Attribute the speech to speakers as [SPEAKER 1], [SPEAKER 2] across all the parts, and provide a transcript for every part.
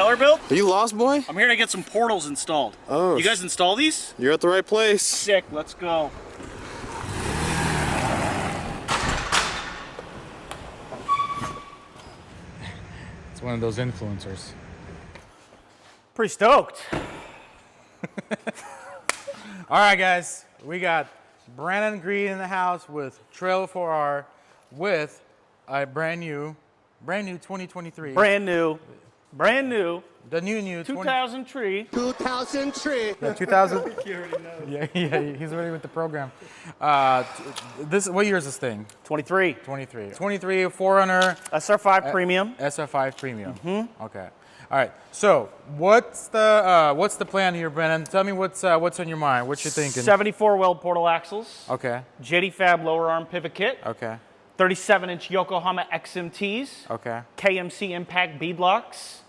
[SPEAKER 1] Stellarbuilt.
[SPEAKER 2] Are you lost, boy?
[SPEAKER 1] I'm here to get some portals installed.
[SPEAKER 2] Oh.
[SPEAKER 1] You guys install these?
[SPEAKER 2] You're at the right place.
[SPEAKER 1] Sick, let's go.
[SPEAKER 3] It's one of those influencers.
[SPEAKER 1] Pretty stoked.
[SPEAKER 3] All right, guys, we got Brenan Green in the house with Trail4R with a brand new 2023.
[SPEAKER 1] Brand new.
[SPEAKER 3] The new
[SPEAKER 1] 2003.
[SPEAKER 4] 2003.
[SPEAKER 3] Yeah, 2000. Yeah, he's already with the program. What year is this thing?
[SPEAKER 1] 23.
[SPEAKER 3] 23. 23 4Runner.
[SPEAKER 1] SR5 Premium.
[SPEAKER 3] SR5 Premium. Mm-hmm. Okay. All right. So what's the plan here, Brenan? Tell me what's on your mind. What you thinking?
[SPEAKER 1] 74 weld portal axles.
[SPEAKER 3] Okay.
[SPEAKER 1] JD Fab lower arm pivot kit.
[SPEAKER 3] Okay.
[SPEAKER 1] 37-inch Yokohama XMTs.
[SPEAKER 3] Okay.
[SPEAKER 1] KMC impact bead locks.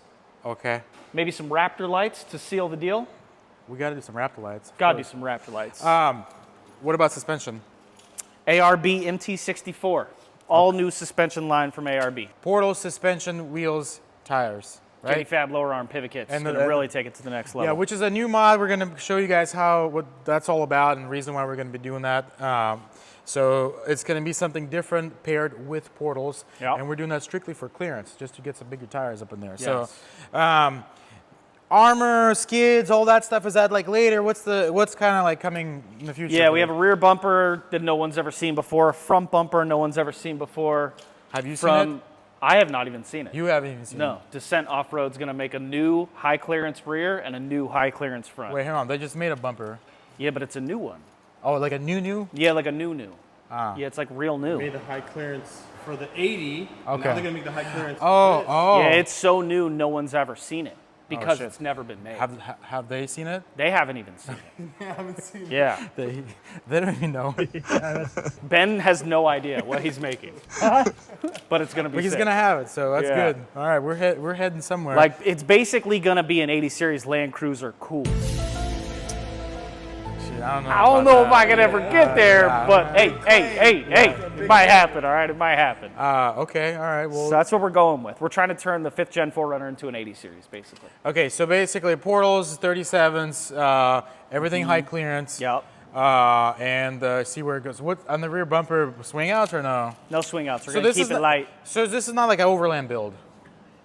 [SPEAKER 3] Okay.
[SPEAKER 1] Maybe some Raptor lights to seal the deal.
[SPEAKER 3] We got to do some Raptor lights.
[SPEAKER 1] Gotta do some Raptor lights.
[SPEAKER 3] What about suspension?
[SPEAKER 1] ARB MT64. All new suspension line from ARB.
[SPEAKER 3] Portal, suspension, wheels, tires. Right?
[SPEAKER 1] JD Fab lower arm pivot kits.
[SPEAKER 3] And
[SPEAKER 1] Gonna really take it to the next level.
[SPEAKER 3] Yeah, which is a new mod. We're gonna show you guys what that's all about and the reason why we're gonna be doing that. So it's gonna be something different paired with portals.
[SPEAKER 1] Yep.
[SPEAKER 3] And we're doing that strictly for clearance, just to get some bigger tires up in there.
[SPEAKER 1] Yes.
[SPEAKER 3] So armor, skids, all that stuff, is that like later? What's kind of like coming in the future?
[SPEAKER 1] Yeah, we have a rear bumper that no one's ever seen before, a front bumper no one's ever seen before.
[SPEAKER 3] Have you seen it?
[SPEAKER 1] I have not even seen it.
[SPEAKER 3] You haven't even seen it?
[SPEAKER 1] No. Descent Off-Road's going to make a new high clearance rear and a new high clearance front.
[SPEAKER 3] Wait, hang on. They just made a bumper.
[SPEAKER 1] Yeah, but it's a new one.
[SPEAKER 3] Oh, like a new?
[SPEAKER 1] Yeah, like a new.
[SPEAKER 3] Ah.
[SPEAKER 1] Yeah, it's like real new.
[SPEAKER 4] Made the high clearance for the 80.
[SPEAKER 3] Okay.
[SPEAKER 4] Now they're gonna make the high clearance.
[SPEAKER 3] Oh.
[SPEAKER 1] Yeah, it's so new no one's ever seen it because
[SPEAKER 3] shit.
[SPEAKER 1] it's never been made.
[SPEAKER 3] Have they seen it?
[SPEAKER 1] They haven't even seen it.
[SPEAKER 4] I haven't seen it.
[SPEAKER 1] Yeah.
[SPEAKER 3] They don't even know.
[SPEAKER 1] Ben has no idea what he's making. But it's going to be
[SPEAKER 3] But he's
[SPEAKER 1] sick.
[SPEAKER 3] going to have it, so that's
[SPEAKER 1] Yeah.
[SPEAKER 3] good. All right, we're heading somewhere.
[SPEAKER 1] Like, it's basically going to be an 80 Series Land Cruiser cool.
[SPEAKER 3] Shit, I don't know.
[SPEAKER 1] I don't know if I
[SPEAKER 3] can
[SPEAKER 1] could ever get there, but hey, it might happen, all right? It might happen.
[SPEAKER 3] Okay, all right. Well,
[SPEAKER 1] So that's what we're going with. We're trying to turn the 5th Gen 4Runner into an 80 Series, basically.
[SPEAKER 3] okay, so basically portals, 37s, everything high clearance.
[SPEAKER 1] Yep.
[SPEAKER 3] And see where it goes. What on the rear bumper, swing outs or no?
[SPEAKER 1] No swing outs. We're going to keep it light.
[SPEAKER 3] So this is not like an overland build.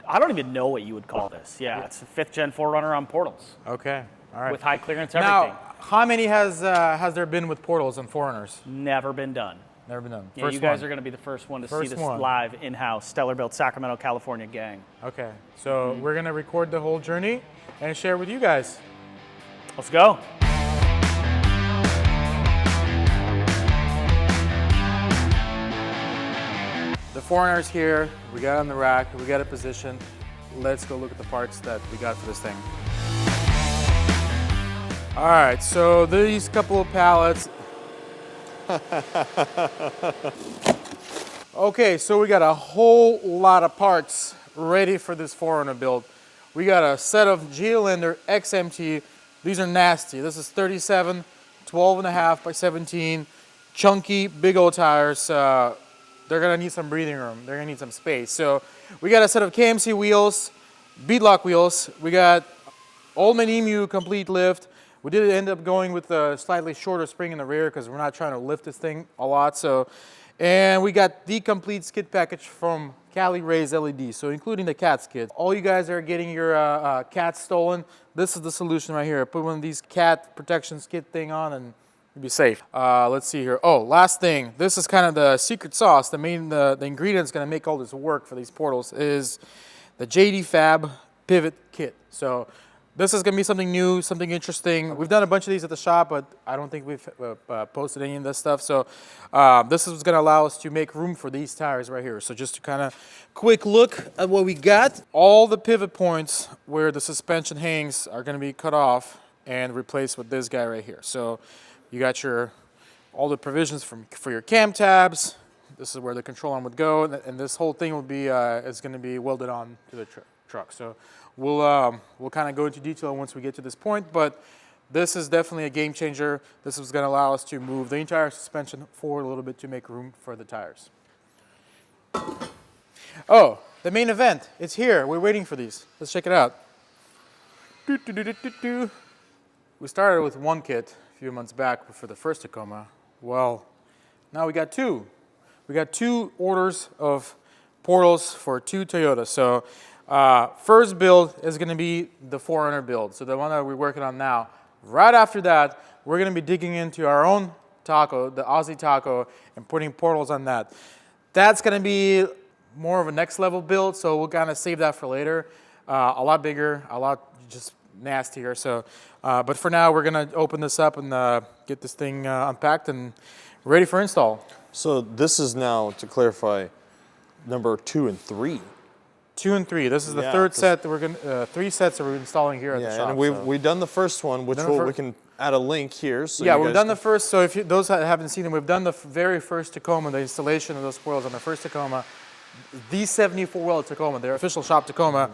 [SPEAKER 1] I don't even know what you would call this. Yeah, it's a 5th Gen 4Runner on portals
[SPEAKER 3] Okay, all right.
[SPEAKER 1] with high clearance everything.
[SPEAKER 3] Now, how many has there been with portals and 4Runners?
[SPEAKER 1] Never been done.
[SPEAKER 3] Never been done.
[SPEAKER 1] Yeah,
[SPEAKER 3] First
[SPEAKER 1] you guys
[SPEAKER 3] one.
[SPEAKER 1] are going to be the first one to see
[SPEAKER 3] First
[SPEAKER 1] this
[SPEAKER 3] one.
[SPEAKER 1] live in-house, Stellarbuilt, Sacramento, California gang.
[SPEAKER 3] Okay, so we're gonna record the whole journey and share it with you guys.
[SPEAKER 1] Let's go.
[SPEAKER 3] The 4Runners here. We got it on the rack. We got it positioned. Let's go look at the parts that we got for this thing. All right, so these couple of pallets. Okay, so we got a whole lot of parts ready for this 4Runner build. We got a set of Geolander XMT. These are nasty. This is 37, 12.5 by 17, chunky, big old tires. They're gonna need some breathing room. They're gonna need some space. So we got a set of KMC wheels, beadlock wheels. We got Old Man Emu complete lift. We did end up going with a slightly shorter spring in the rear because we're not trying to lift this thing a lot. So, and we got the complete skid package from Cali Ray's LED, so including the cat skid. All you guys that are getting your cat stolen, this is the solution right here. Put one of these cat protection skid thing on and you'll be safe. Let's see here. Oh, last thing. This is kind of the secret sauce. The ingredient that's gonna make all this work for these portals is the JD Fab pivot kit. So this is gonna be something new, something interesting. We've done a bunch of these at the shop, but I don't think we've posted any of this stuff. So this is gonna allow us to make room for these tires right here. So just to kind of quick look at what we got. All the pivot points where the suspension hangs are gonna be cut off and replaced with this guy right here. So you got all the provisions for your cam tabs. This is where the control arm would go, and this whole thing will be is going to be welded on to the truck. So we'll kind of go into detail once we get to this point, but this is definitely a game changer. This is going to allow us to move the entire suspension forward a little bit to make room for the tires. Oh, the main event. It's here. We're waiting for these. Let's check it out. We started with one kit a few months back for the first Tacoma. Well, now we got two. We got two orders of portals for two Toyotas. So first build is going to be the 4Runner build, so the one that we're working on now. Right after that, we're going to be digging into our own taco, the Aussie taco, and putting portals on that. That's going to be more of a next level build, so we'll kind of save that for later. A lot bigger, a lot just nastier. So, but for now, we're going to open this up and get this thing unpacked and ready for install.
[SPEAKER 2] So this is now, to clarify, number 2 and 3.
[SPEAKER 3] 2 and 3. This is the
[SPEAKER 2] Yeah,
[SPEAKER 3] third set that we're going to, 3 sets that we're installing here at the shop.
[SPEAKER 2] And we've done the first one, which we can add a link here. So
[SPEAKER 3] yeah, we've done the first. So if those that haven't seen it, we've done the very first Tacoma, the installation of those portals on the first Tacoma, the 74 Weld Tacoma, their official shop Tacoma.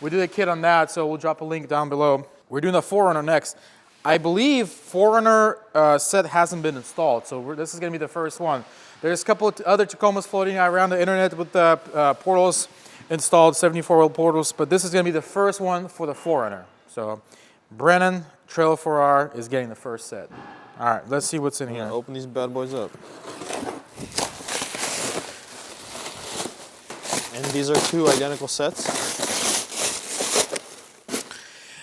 [SPEAKER 3] We did a kit on that, so we'll drop a link down below. We're doing the 4Runner next. I believe 4Runner set hasn't been installed, so this is going to be the first one. There's a couple of other Tacomas floating around the internet with the portals installed, 74 Weld portals, but this is going to be the first one for the 4Runner. So Brenan Trail4R is getting the first set. All right, let's see what's in here.
[SPEAKER 2] Open these bad boys up. And these are 2 identical sets?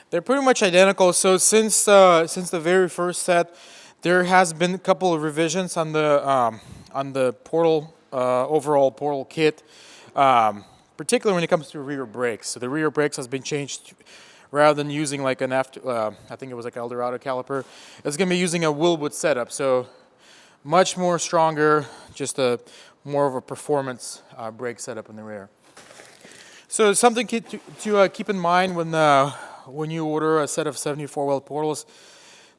[SPEAKER 3] They're pretty much identical. So since the very first set, there has been a couple of revisions on the portal overall portal kit, particularly when it comes to rear brakes. So the rear brakes has been changed. Rather than using like an I think it was like Eldorado caliper, it's going to be using a Wilwood setup. So much more stronger, just more of a performance brake setup in the rear. So something to keep in mind when you order a set of 74 Weld portals.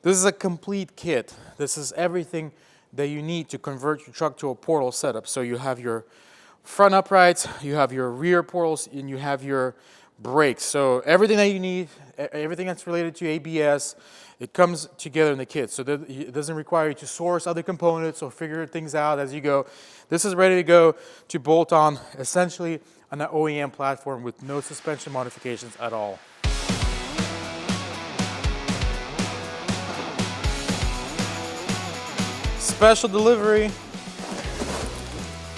[SPEAKER 3] This is a complete kit. This is everything that you need to convert your truck to a portal setup. So you have your front uprights, you have your rear portals, and you have your brakes. So everything that you need, everything that's related to ABS, it comes together in the kit. So that it doesn't require you to source other components or figure things out as you go. This is ready to go to bolt on essentially on an OEM platform with no suspension modifications at all. Special delivery. I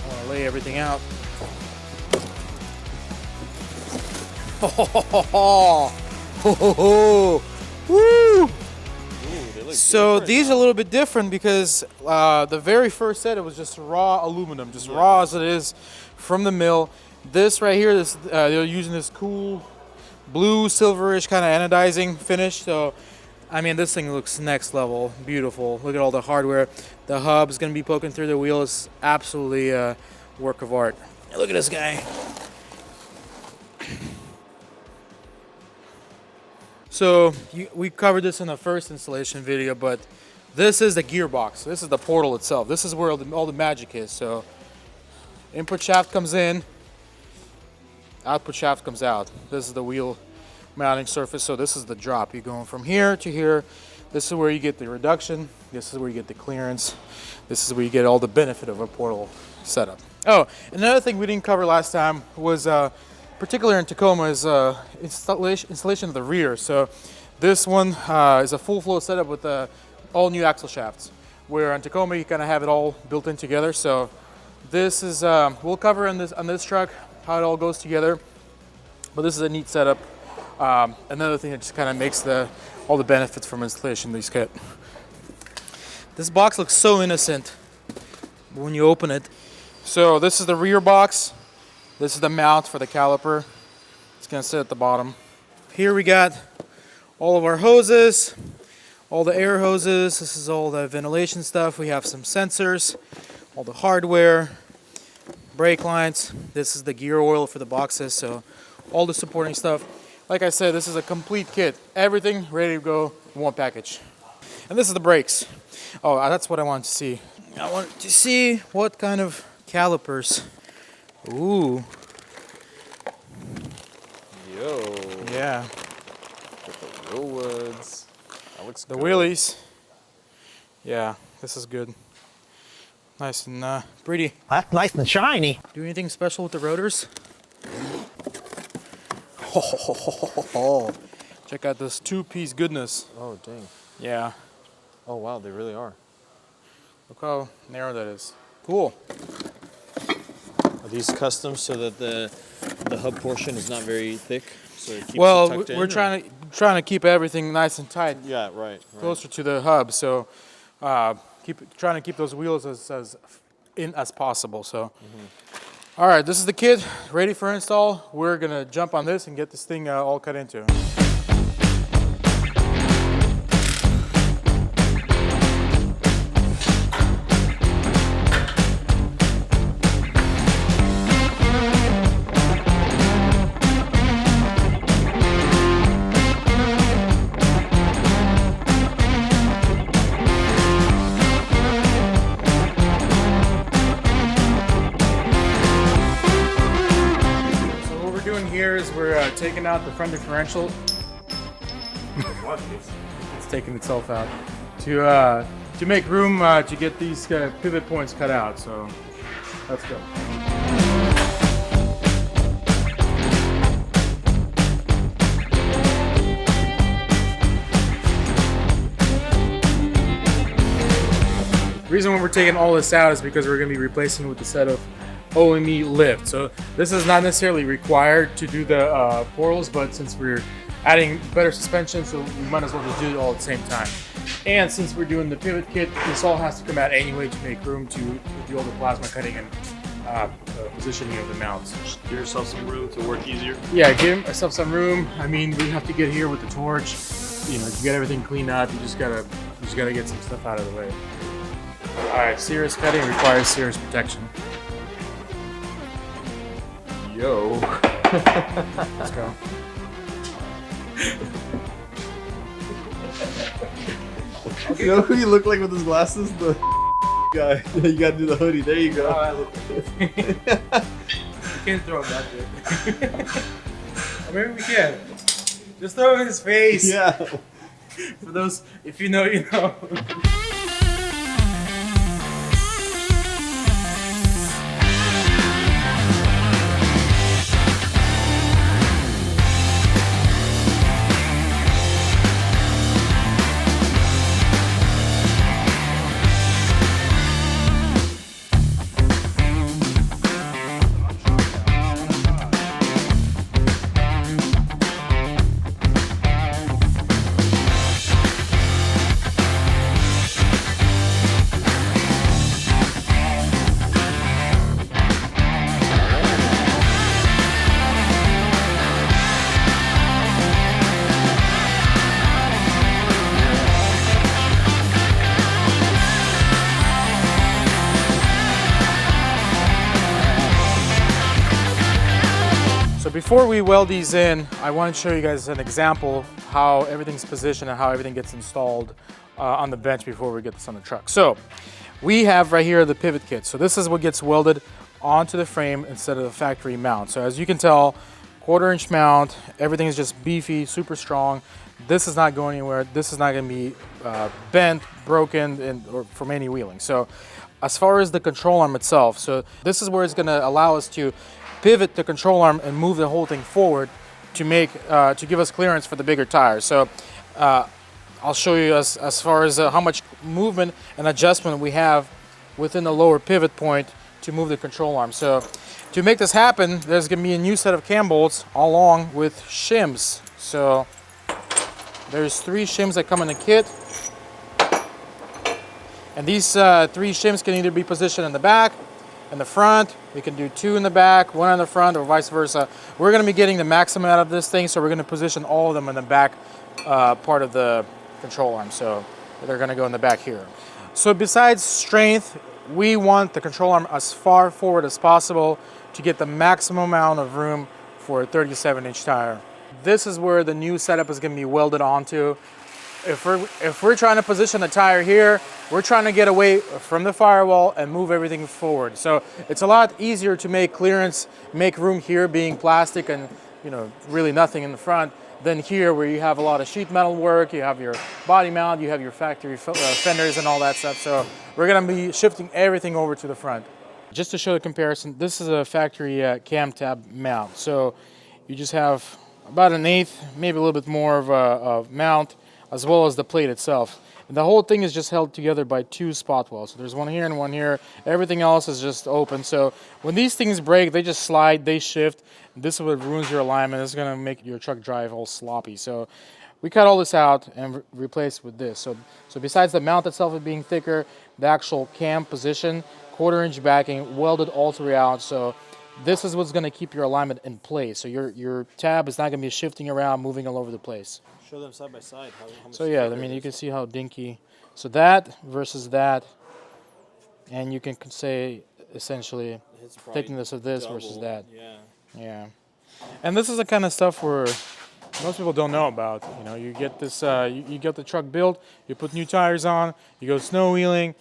[SPEAKER 3] want to lay everything out. Woo! So these are a little bit different because the very first set, it was just raw aluminum, just raw as it is from the mill. This right here, they're using this cool blue, silverish kind of anodizing finish. So, I mean, this thing looks next level, beautiful. Look at all the hardware. The hub is going to be poking through the wheel. It's absolutely a work of art. Look at this guy. So we covered this in the first installation video, but this is the gearbox. This is the portal itself. This is where all the magic is. So input shaft comes in, output shaft comes out. This is the wheel mounting surface. So this is the drop. You're going from here to here. This is where you get the reduction. This is where you get the clearance. This is where you get all the benefit of a portal setup. Oh, another thing we didn't cover last time was particularly in Tacoma is installation of the rear. So this one is a full flow setup with all new axle shafts, where on Tacoma you kind of have it all built in together. So this is we'll cover on this truck how it all goes together, but this is a neat setup. Another thing that just kind of makes all the benefits from installation of these kit. This box looks so innocent when you open it. So this is the rear box. This is the mount for the caliper. It's gonna sit at the bottom. Here we got all of our hoses, all the air hoses. This is all the ventilation stuff. We have some sensors, all the hardware, brake lines. This is the gear oil for the boxes. So all the supporting stuff. Like I said, this is a complete kit. Everything ready to go in one package. And this is the brakes. Oh, that's what I wanted to see. I wanted to see what kind of calipers. Ooh.
[SPEAKER 2] Yo.
[SPEAKER 3] Yeah.
[SPEAKER 2] With the Wilwoods. That looks
[SPEAKER 3] The
[SPEAKER 2] good.
[SPEAKER 3] wheelies. Yeah, this is good. Nice and pretty.
[SPEAKER 5] That's nice and shiny.
[SPEAKER 3] Do anything special with the rotors? Check out this two-piece goodness.
[SPEAKER 2] Oh, dang.
[SPEAKER 3] Yeah.
[SPEAKER 2] Oh, wow, they really are.
[SPEAKER 3] Look how narrow that is. Cool.
[SPEAKER 2] Are these custom so that the hub portion is not very thick? So it keeps it
[SPEAKER 3] Well,
[SPEAKER 2] tucked in,
[SPEAKER 3] we're
[SPEAKER 2] or-
[SPEAKER 3] trying to keep everything nice and tight,
[SPEAKER 2] Yeah, right.
[SPEAKER 3] closer to the hub. So trying to keep those wheels as in as possible. So, all right, this is the kit ready for install. We're gonna jump on this and get this thing all cut into. Here is we're taking out the front differential. It's taking itself out to make room to get these pivot points cut out. So let's go. The reason why we're taking all this out is because we're going to be replacing it with a set of OME lift. So this is not necessarily required to do the portals, but since we're adding better suspension, so we might as well just do it all at the same time. And since we're doing the pivot kit, this all has to come out anyway to make room to do all the plasma cutting and positioning of the mounts.
[SPEAKER 5] Give yourself some room to work easier.
[SPEAKER 3] Yeah, give myself some room. I mean, we have to get here with the torch. You know, to get everything cleaned up, you just gotta get some stuff out of the way. All right, serious cutting requires serious protection. Yo. Let's go.
[SPEAKER 4] You know who you look like with his glasses? The guy. You gotta do the hoodie. There you go.
[SPEAKER 3] Oh, I look you can't throw him that big. Or maybe we can. Just throw him in his face.
[SPEAKER 4] Yeah.
[SPEAKER 3] For those, if you know, you know. Before we weld these in, I want to show you guys an example of how everything's positioned and how everything gets installed on the bench before we get this on the truck. So we have right here the pivot kit. So this is what gets welded onto the frame instead of the factory mount. So as you can tell, 1/4-inch mount, everything is just beefy, super strong. This is not going anywhere. This is not going to be bent, broken, or from any wheeling. So as far as the control arm itself, so this is where it's going to allow us to pivot the control arm and move the whole thing forward to make to give us clearance for the bigger tires. So I'll show you as far as how much movement and adjustment we have within the lower pivot point to move the control arm. So to make this happen, there's going to be a new set of cam bolts along with shims. So there's 3 shims that come in the kit, and these 3 shims can either be positioned in the back, in the front. We can do 2 in the back, 1 in the front, or vice versa. We're going to be getting the maximum out of this thing, so we're going to position all of them in the back part of the control arm. So they're going to go in the back here. So besides strength, we want the control arm as far forward as possible to get the maximum amount of room for a 37-inch tire. This is where the new setup is going to be welded onto. If we're trying to position the tire here, we're trying to get away from the firewall and move everything forward. So it's a lot easier to make clearance, make room here being plastic and, you know, really nothing in the front, than here where you have a lot of sheet metal work, you have your body mount, you have your factory fenders and all that stuff. So we're going to be shifting everything over to the front. Just to show the comparison, this is a factory cam tab mount. So you just have about 1/8, maybe a little bit more of a mount, as well as the plate itself. And the whole thing is just held together by 2 spot welds. So there's one here and one here. Everything else is just open. So when these things break, they just slide, they shift. This is what ruins your alignment. It's gonna make your truck drive all sloppy. So we cut all this out and replaced with this. So besides the mount itself being thicker, the actual cam position, 1/4-inch backing, welded all throughout. So this is what's gonna keep your alignment in place. So your tab is not gonna be shifting around, moving all over the place.
[SPEAKER 2] Show them side by side. How much
[SPEAKER 3] So yeah, I mean, you can see how dinky. So that versus that, and you can say essentially
[SPEAKER 2] it's probably
[SPEAKER 3] thickness of this
[SPEAKER 2] double.
[SPEAKER 3] versus that.
[SPEAKER 2] Yeah.
[SPEAKER 3] Yeah, and this is the kind of stuff where most people don't know about. You know, you get this, you get the truck built, you put new tires on, you go snow wheeling,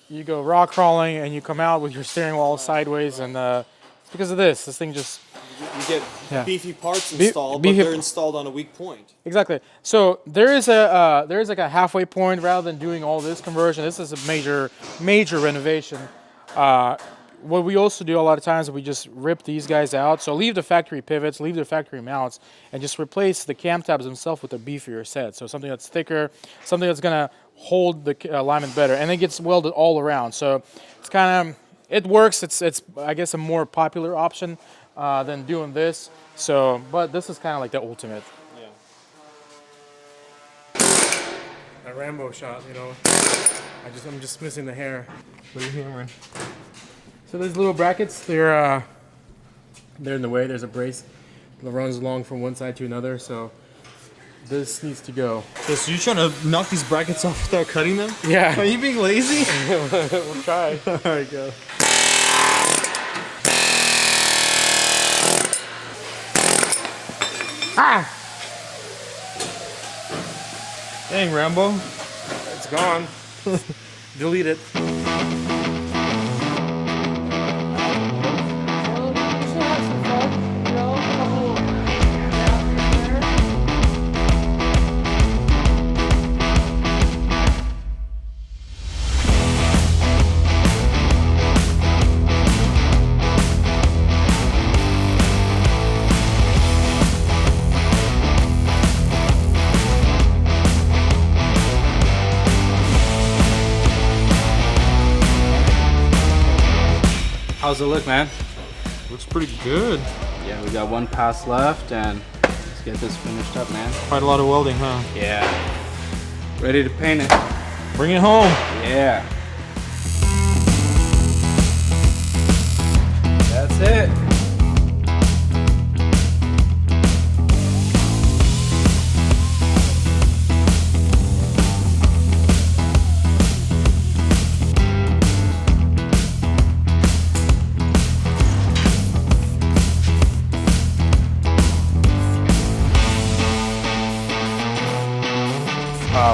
[SPEAKER 3] you go rock crawling, and you come out with your steering wheel sideways, and it's because of this. This thing just
[SPEAKER 2] You get
[SPEAKER 3] Yeah.
[SPEAKER 2] beefy parts installed,
[SPEAKER 3] beefy-
[SPEAKER 2] but they're installed on a weak point.
[SPEAKER 3] exactly. So there is like a halfway point rather than doing all this conversion. This is a major renovation. What we also do a lot of times, we just rip these guys out. So leave the factory pivots, leave the factory mounts, and just replace the cam tabs themselves with a beefier set. So something that's thicker, something that's gonna hold the alignment better, and it gets welded all around. So it's kind of, it works. It's I guess a more popular option than doing this. So, but this is kind of like the ultimate.
[SPEAKER 2] Yeah.
[SPEAKER 6] A RAMBO shot, you know. I'm just missing the hair.
[SPEAKER 2] What are you hammering?
[SPEAKER 3] So these little brackets, they're in the way. There's a brace that runs along from one side to another, so this needs to go.
[SPEAKER 2] So you're trying to knock these brackets off without cutting them?
[SPEAKER 3] Yeah.
[SPEAKER 2] Are you being lazy?
[SPEAKER 3] We'll try.
[SPEAKER 2] All right, go.
[SPEAKER 3] Ah!
[SPEAKER 2] Dang, Rambo.
[SPEAKER 6] It's gone. Delete it.
[SPEAKER 1] How's it look, man?
[SPEAKER 2] Looks pretty good.
[SPEAKER 1] Yeah, we got one pass left, and let's get this finished up, man.
[SPEAKER 2] Quite a lot of welding, huh?
[SPEAKER 1] Yeah. Ready to paint it.
[SPEAKER 2] Bring it home.
[SPEAKER 1] Yeah. That's it.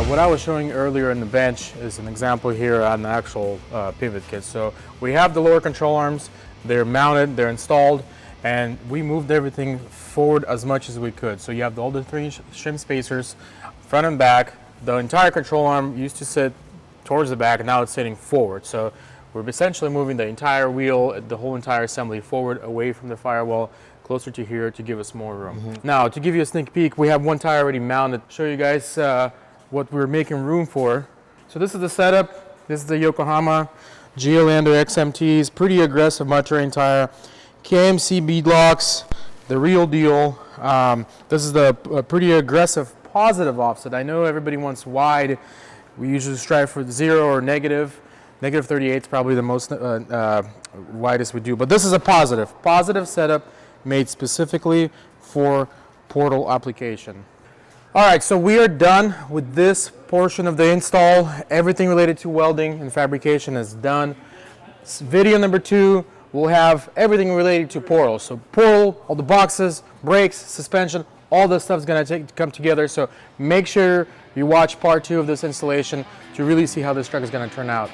[SPEAKER 3] What I was showing earlier in the bench is an example here on the actual pivot kit. So we have the lower control arms, they're mounted, they're installed, and we moved everything forward as much as we could. So you have all the 3-inch trim spacers, front and back. The entire control arm used to sit towards the back, and now it's sitting forward. So we're essentially moving the entire wheel, the whole entire assembly forward, away from the firewall, closer to here to give us more room. Now, to give you a sneak peek, we have one tire already mounted. Show you guys what we're making room for. So this is the setup. This is the Yokohama Geolander XMTs, pretty aggressive mud terrain tire. KMC bead locks, the real deal. This is the pretty aggressive positive offset. I know everybody wants wide. We usually strive for 0 or negative. Negative 38 is probably the most widest we do, but this is a positive setup made specifically for portal application. All right, so we are done with this portion of the install. Everything related to welding and fabrication is done. Video number 2, we'll have everything related to portal. So portal, all the boxes, brakes, suspension, all this stuff is going to come together. So make sure you watch part 2 of this installation to really see how this truck is going to turn out.